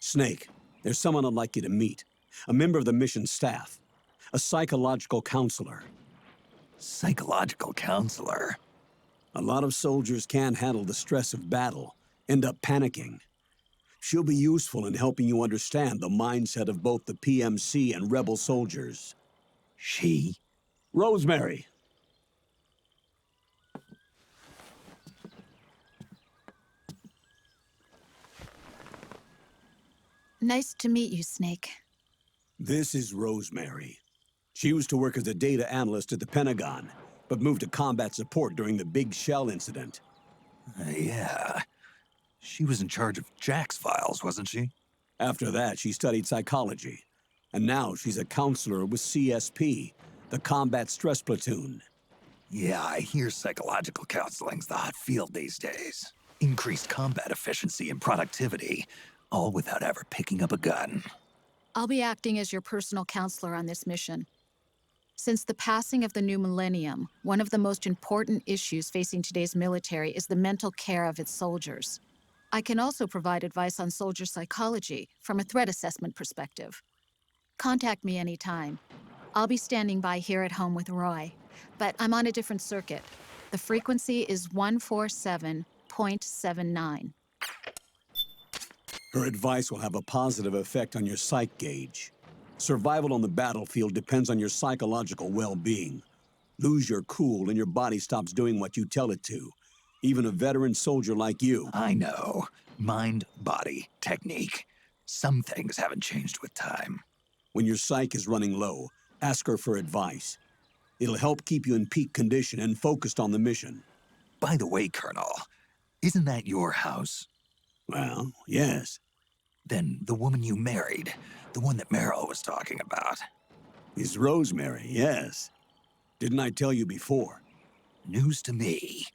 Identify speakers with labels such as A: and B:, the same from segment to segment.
A: Snake, there's someone I'd like you to meet. A member of the mission staff. A psychological counselor.
B: Psychological counselor?
A: A lot of soldiers can't handle the stress of battle, end up panicking. She'll be useful in helping you understand the mindset of both the PMC and rebel soldiers.
B: She?
A: Rosemary.
C: Nice to meet you, Snake.
A: This is Rosemary. She used to work as a data analyst at the Pentagon, but moved to combat support during the Big Shell incident.
B: Yeah. She was in charge of Jack's files, wasn't she?
A: After that, she studied psychology. And now she's a counselor with CSP, the Combat Stress Platoon.
B: Yeah, I hear psychological counseling's the hot field these days. Increased combat efficiency and productivity, all without ever picking up a gun.
C: I'll be acting as your personal counselor on this mission. Since the passing of the new millennium, one of the most important issues facing today's military is the mental care of its soldiers. I can also provide advice on soldier psychology from a threat assessment perspective. Contact me anytime. I'll be standing by here at home with Roy, but I'm on a different circuit. The frequency is 147.79.
A: Her advice will have a positive effect on your psych gauge. Survival on the battlefield depends on your psychological well-being. Lose your cool and your body stops doing what you tell it to. Even a veteran soldier like you.
B: I know. Mind, body, technique. Some things haven't changed with time.
A: When your psyche is running low, ask her for advice. It'll help keep you in peak condition and focused on the mission.
B: By the way, Colonel, isn't that your house?
A: Well, yes.
B: Then the woman you married, the one that Meryl was talking about.
A: Is Rosemary, yes. Didn't I tell you before?
B: News to me.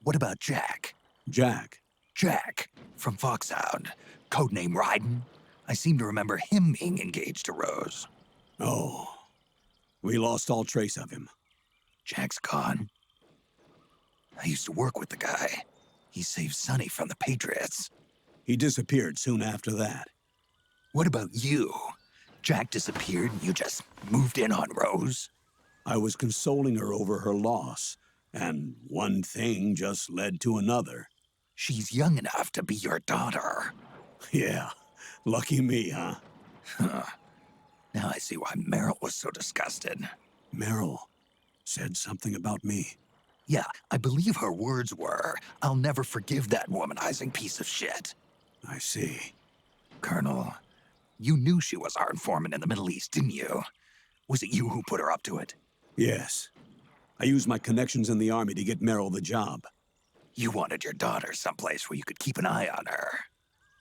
B: What about Jack?
A: Jack?
B: Jack, from Foxhound. Codename Ryden. I seem to remember him being engaged to Rose.
A: Oh. We lost all trace of him.
B: Jack's gone. I used to work with the guy. He saved Sonny from the Patriots.
A: He disappeared soon after that.
B: What about you? Jack disappeared and you just moved in on Rose?
A: I was consoling her over her loss, and one thing just led to another.
B: She's young enough to be your daughter.
A: Yeah, lucky me, huh?
B: Huh. Now I see why Meryl was so disgusted.
A: Meryl said something about me.
B: Yeah, I believe her words were, "I'll never forgive that womanizing piece of shit."
A: I see.
B: Colonel, you knew she was our informant in the Middle East, didn't you? Was it you who put her up to it?
A: Yes. I used my connections in the army to get Meryl the job.
B: You wanted your daughter someplace where you could keep an eye on her.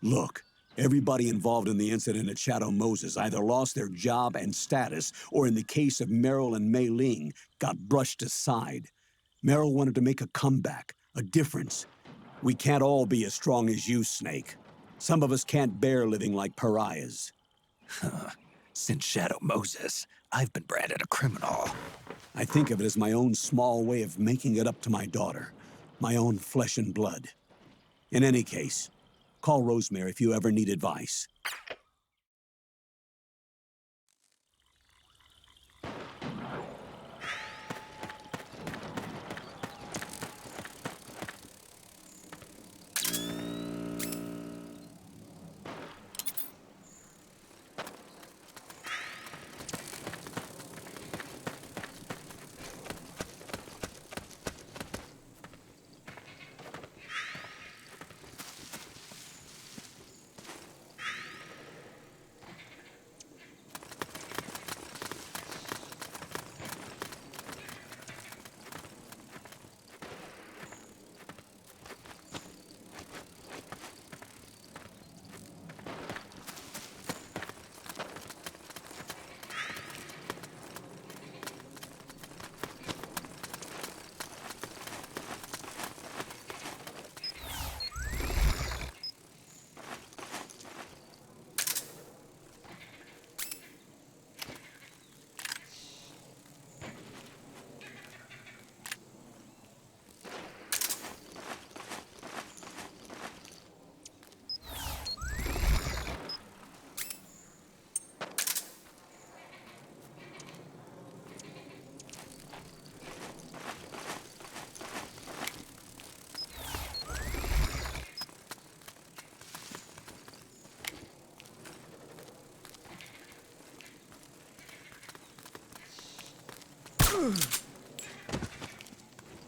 A: Look, everybody involved in the incident at Shadow Moses either lost their job and status, or in the case of Meryl and Mei Ling, got brushed aside. Meryl wanted to make a comeback, a difference. We can't all be as strong as you, Snake. Some of us can't bear living like pariahs.
B: Since Shadow Moses, I've been branded a criminal.
A: I think of it as my own small way of making it up to my daughter. My own flesh and blood. In any case, call Rosemary if you ever need advice.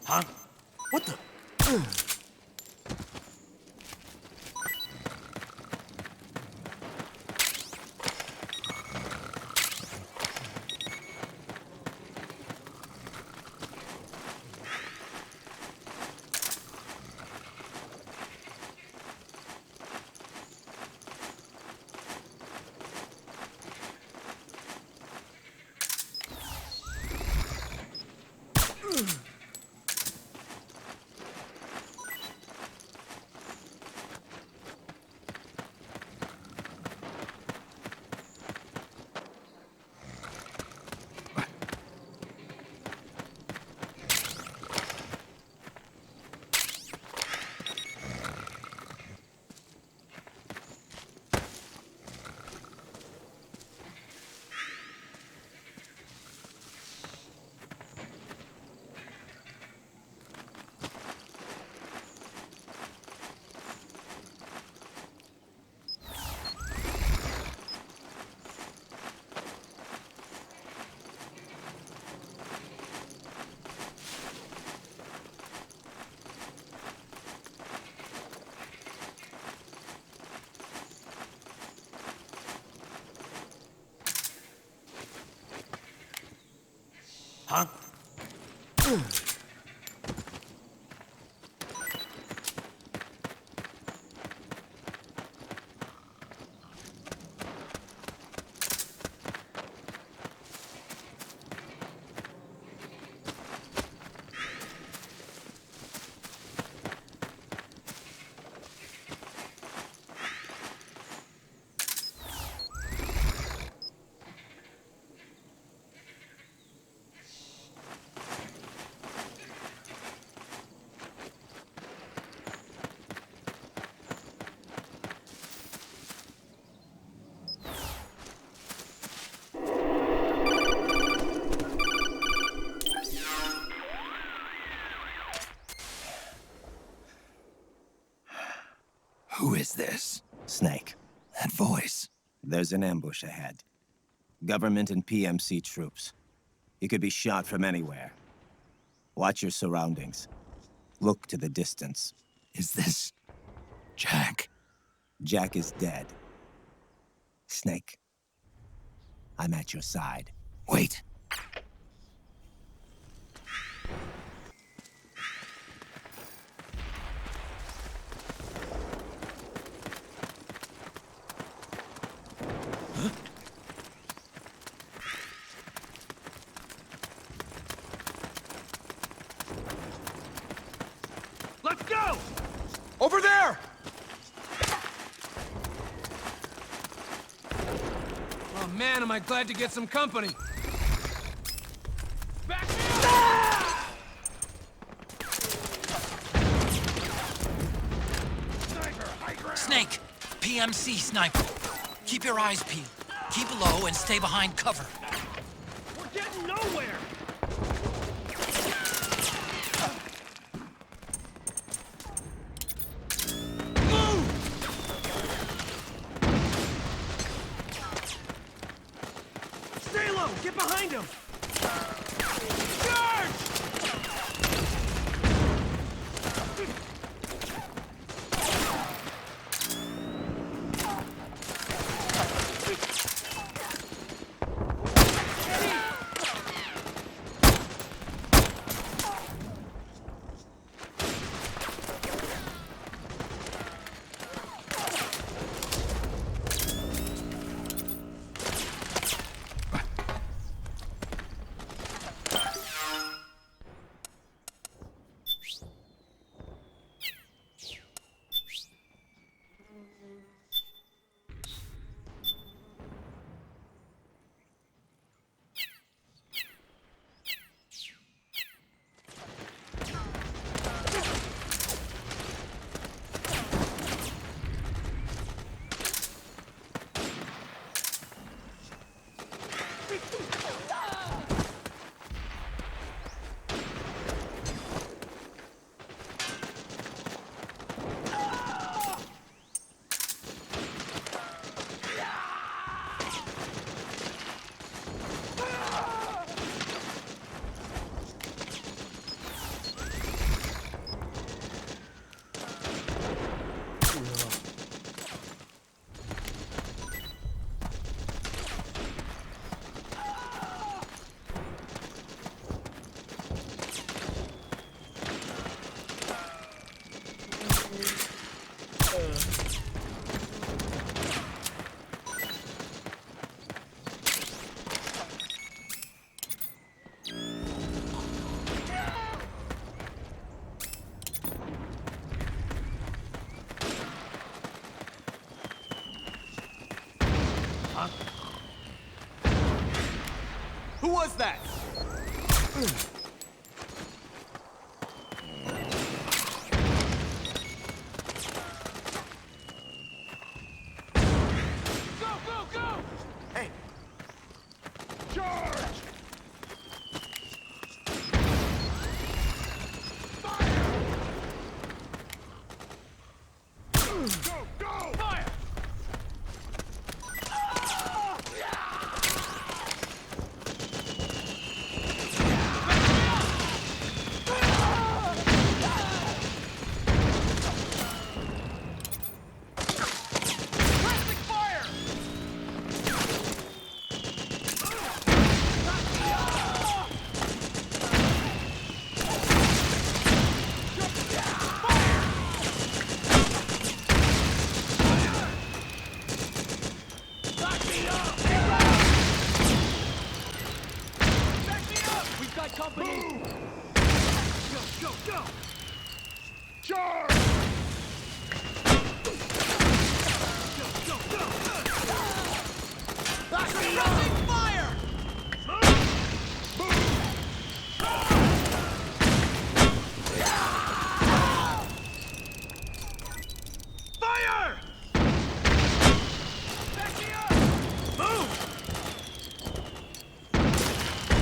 D: Huh? What the? Huh?
B: Who is this?
E: Snake,
B: That voice.
E: there's an ambush ahead. Government and PMC troops. You could be shot from anywhere. Watch your surroundings. Look to the distance.
B: Is this... Jack?
E: Jack is dead. Snake, I'm at your side.
B: Wait.
D: Let's go! Over there! Oh man, am I glad to get some company. Back me up! Sniper, high ground!
F: Snake, PMC sniper. Keep your eyes peeled. Keep low and stay behind cover.
D: We're getting nowhere! Stay low! Get behind him! Charge! Go, go, go! Hey! Charge! Go, go! Fire! Pressing fire! Lock me up! Back me up! We've got company! Go, go, go! Charge! Go, go, go! Lock me up! Pressing fire! Fire! Back me up! Move!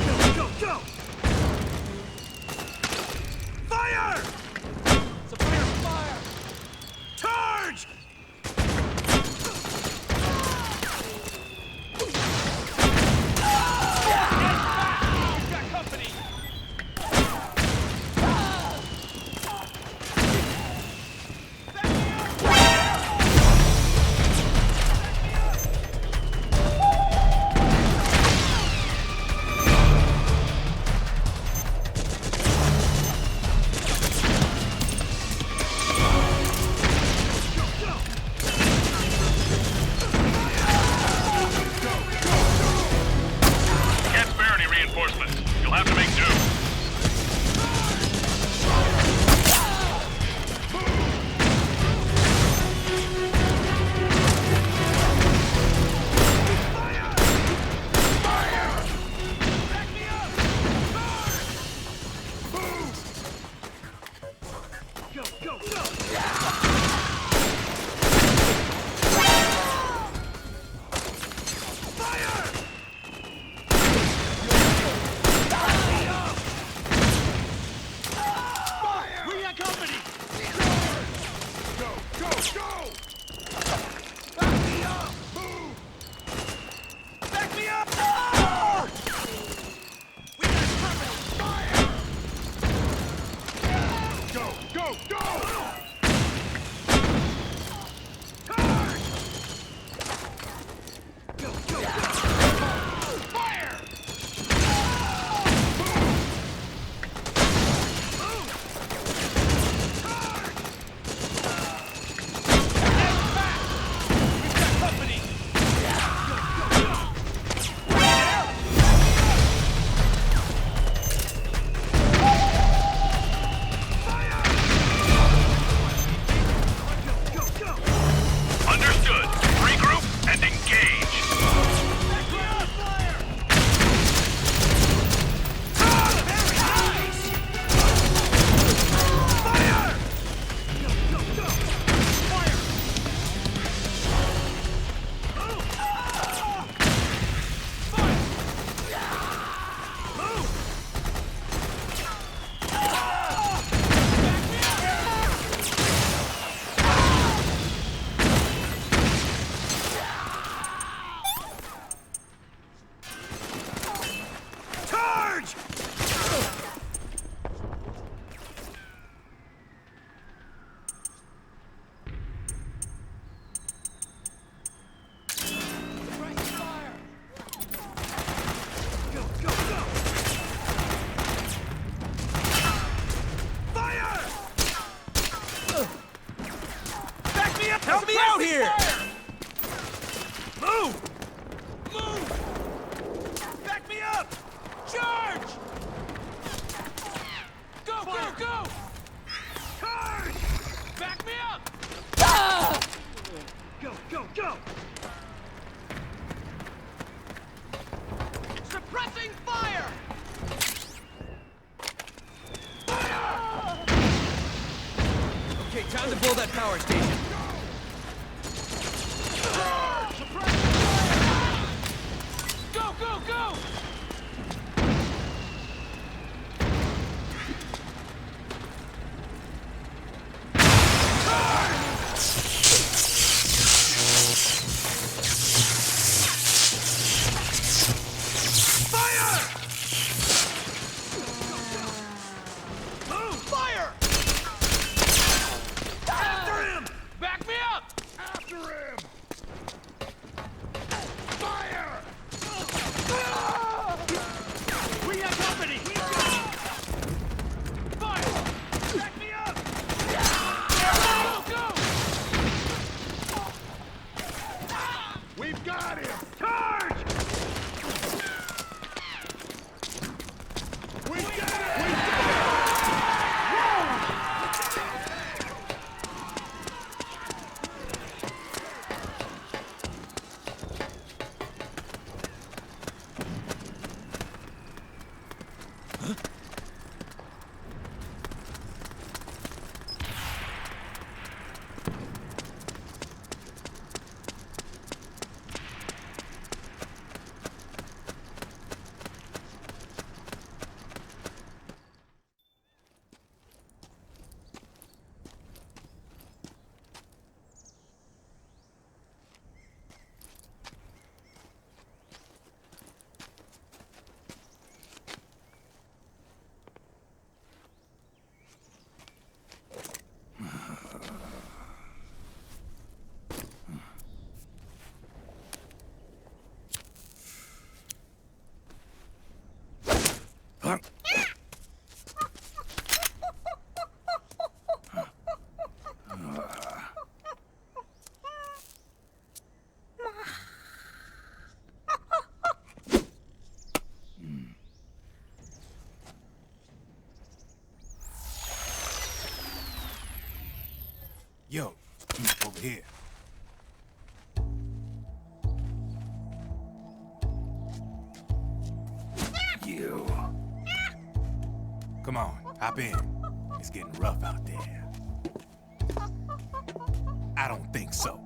D: Go, go, go! Fire! It's a fire! Charge! We've got company! Back me up!
G: Can't spare any reinforcements. You'll have to make do.
D: Back me up! Go, go, go! Fire! Fire! We got company! Go, go, go! Back me up! Move! Back me up! Ah! We got company! Fire! Go, go, go! Charge! Go, go, go! Fire! Move! Charge! Head back! We've got company! Go, go, go! Fire! Go, go, go!
G: Understood. Regroup and engage.
D: Back me up! Fire! Ah, very nice! Fire! Go, go, go! Fire! Move! Ah! Fire! Move! Ah! Back me up! Charge! Suppress fire! Go, go, go! Fire! Back me up! Help me out here! Move! Move! Back me up! Charge! Go, go, go! Charge! Back me up! Go, go, go! Suppressing fire! Time to blow that power station. Go, go, go!
H: Yo, over here.
B: You.
H: Come on, hop in. It's getting rough out there. I don't think so.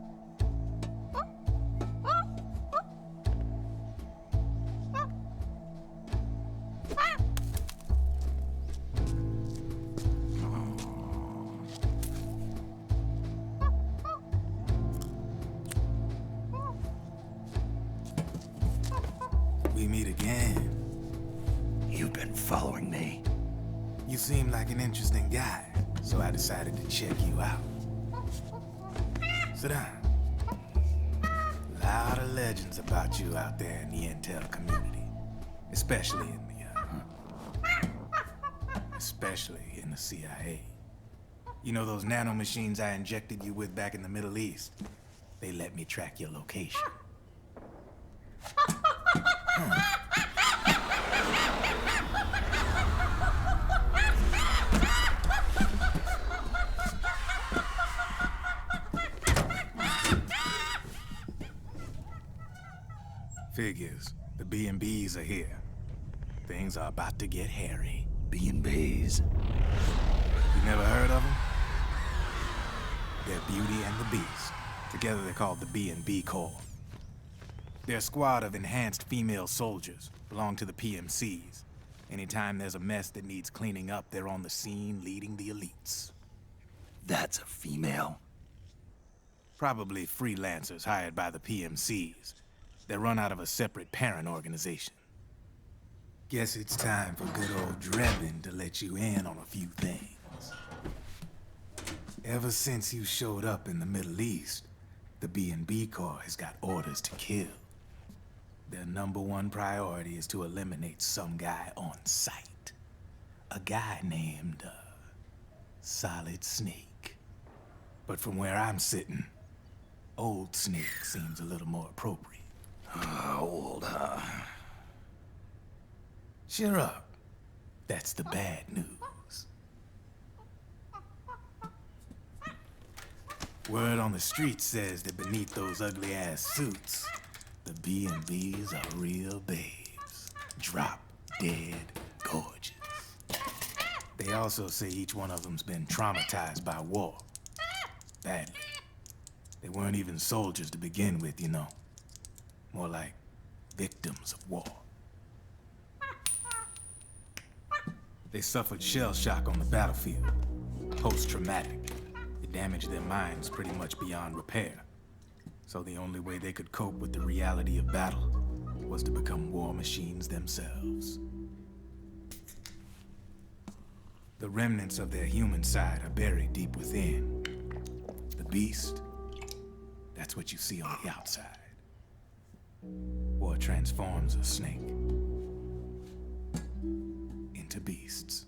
H: We meet again.
B: You've been following me.
H: You seem like an interesting guy, so I decided to check you out. Sit down. A lot of legends about you out there in the intel community, especially in the CIA. You know those nanomachines I injected you with back in the Middle East? They let me track your location. Figures. The B&Bs are here. Things are about to get hairy.
B: B&Bs.
H: You never heard of them? They're Beauty and the Beast. Together they're called the B&B Corps. They're a squad of enhanced female soldiers, belong to the PMCs. Anytime there's a mess that needs cleaning up, they're on the scene leading the elites.
B: That's a female.
H: Probably freelancers hired by the PMCs. They're run out of a separate parent organization. Guess it's time for good old Drebin to let you in on a few things. Ever since you showed up in the Middle East, the B&B Corps has got orders to kill. Their #1 priority is to eliminate some guy on sight. A guy named, Solid Snake. But from where I'm sitting, Old Snake seems a little more appropriate.
B: Old, huh?
H: Cheer up. That's the bad news. Word on the street says that beneath those ugly-ass suits, the B&Bs are real babes. Drop dead gorgeous. They also say each one of them's been traumatized by war. badly. They weren't even soldiers to begin with, you know. More like victims of war. They suffered shell shock on the battlefield. Post-traumatic. It damaged their minds pretty much beyond repair. So the only way they could cope with the reality of battle was to become war machines themselves. The remnants of their human side are buried deep within. The beast, that's what you see on the outside. War transforms a snake into beasts.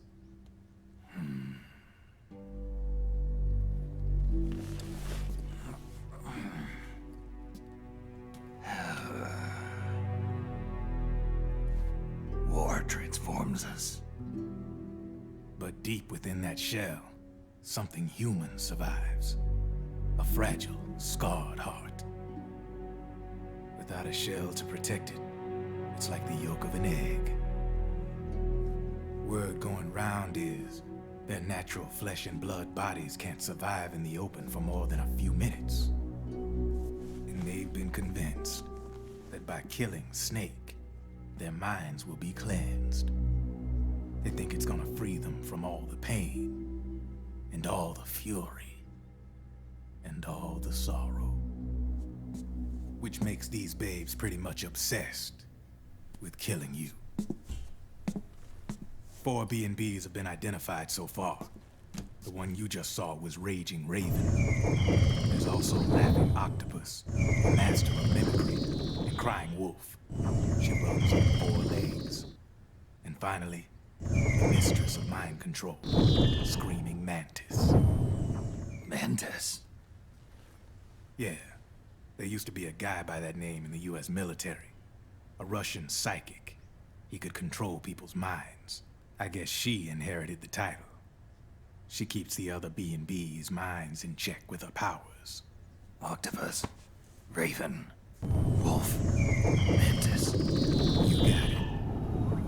B: War transforms us.
H: But deep within that shell, something human survives. A fragile, scarred heart. Without a shell to protect it, it's like the yolk of an egg. Word going round is their natural flesh and blood bodies can't survive in the open for more than a few minutes. And they've been convinced that by killing Snake, their minds will be cleansed. They think it's gonna free them from all the pain, and all the fury, and all the sorrow. Which makes these babes pretty much obsessed with killing you. 4 B&Bs have been identified so far. The one you just saw was Raging Raven. There's also Laughing Octopus, the master of mimicry, and Crying Wolf. She runs on 4 legs. And finally, the mistress of mind control, Screaming Mantis.
B: Mantis?
H: Yeah, there used to be a guy by that name in the US military. A Russian psychic. He could control people's minds. I guess she inherited the title. She keeps the other B&B's minds in check with her powers.
B: Octopus, Raven, Wolf, Mantis.
H: You got it.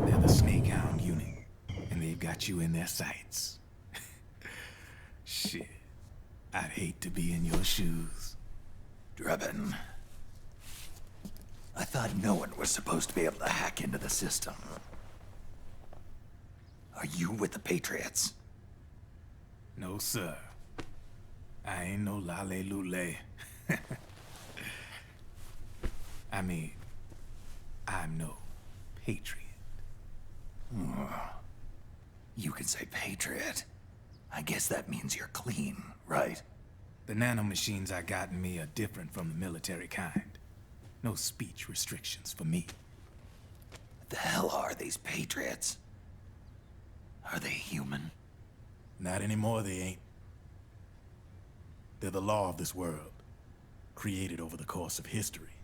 H: They're the Snakehound unit, and they've got you in their sights. Shit. I'd hate to be in your shoes.
B: Drebin. I thought no one was supposed to be able to hack into the system. Are you with the Patriots?
H: No, sir. I ain't no lale-lule. I mean, I'm no patriot.
B: You can say Patriot. I guess that means you're clean, right?
H: The nanomachines I got in me are different from the military kind. No speech restrictions for me.
B: What the hell are these Patriots? Are they human?
H: Not anymore, they ain't. They're the law of this world, created over the course of history.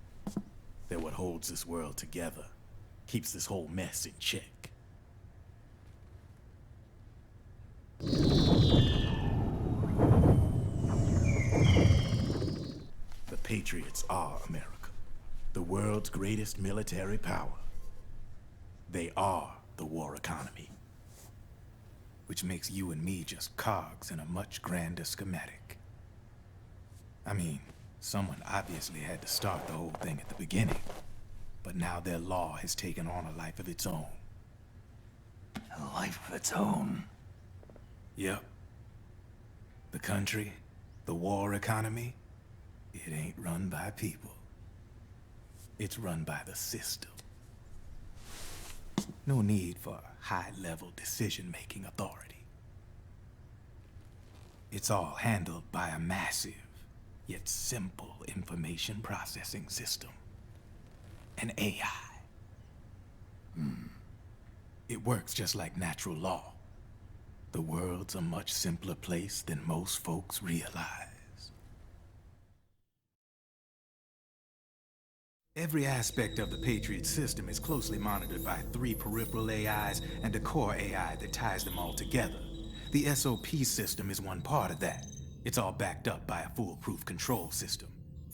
H: They're what holds this world together, keeps this whole mess in check. The Patriots are America, the world's greatest military power. They are the war economy. Which makes you and me just cogs in a much grander schematic. I mean, someone obviously had to start the whole thing at the beginning. But now their law has taken on a life of its own.
B: A life of its own?
H: Yep. The country, the war economy, it ain't run by people. It's run by the system. No need for high-level decision-making authority. It's all handled by a massive, yet simple information processing system. An AI. It works just like natural law. The world's a much simpler place than most folks realize. Every aspect of the Patriot system is closely monitored by 3 peripheral AIs and a core AI that ties them all together. The SOP system is one part of that. It's all backed up by a foolproof control system.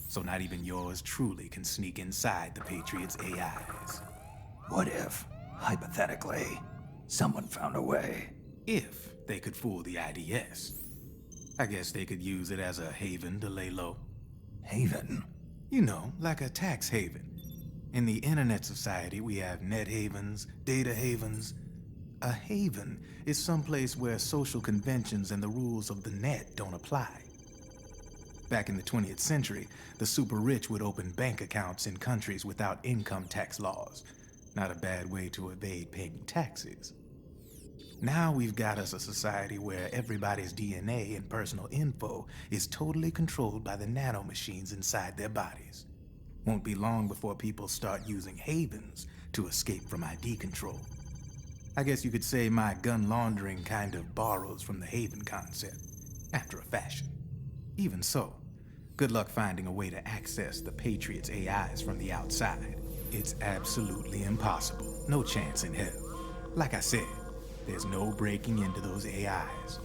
H: So not even yours truly can sneak inside the Patriots' AIs.
B: What if, hypothetically, someone found a way?
H: If they could fool the IDS. I guess they could use it as a haven to lay low.
B: Haven?
H: You know, like a tax haven. In the internet society, we have net havens, data havens. A haven is someplace where social conventions and the rules of the net don't apply. Back in the 20th century, the super rich would open bank accounts in countries without income tax laws. Not a bad way to evade paying taxes. Now we've got us a society where everybody's DNA and personal info is totally controlled by the nanomachines inside their bodies. Won't be long before people start using havens to escape from ID control. I guess you could say my gun laundering kind of borrows from the haven concept, after a fashion. Even so, good luck finding a way to access the Patriots' AIs from the outside. It's absolutely impossible. No chance in hell. Like I said, there's no breaking into those AIs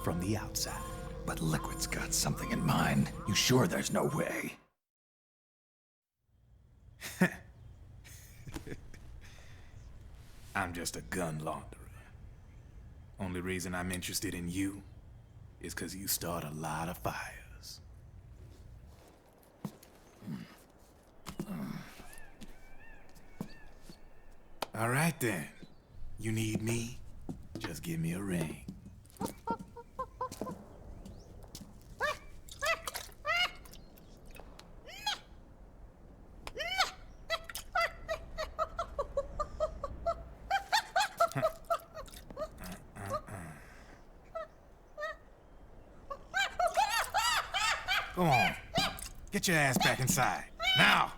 H: from the outside.
B: But Liquid's got something in mind. You sure there's no way?
H: I'm just a gun launderer. Only reason I'm interested in you is because you start a lot of fires. All right then. You need me? Just give me a ring. Go on. Get your ass back inside. Now!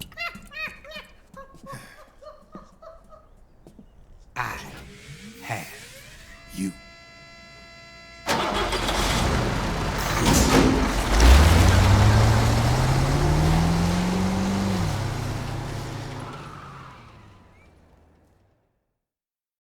H: I have you.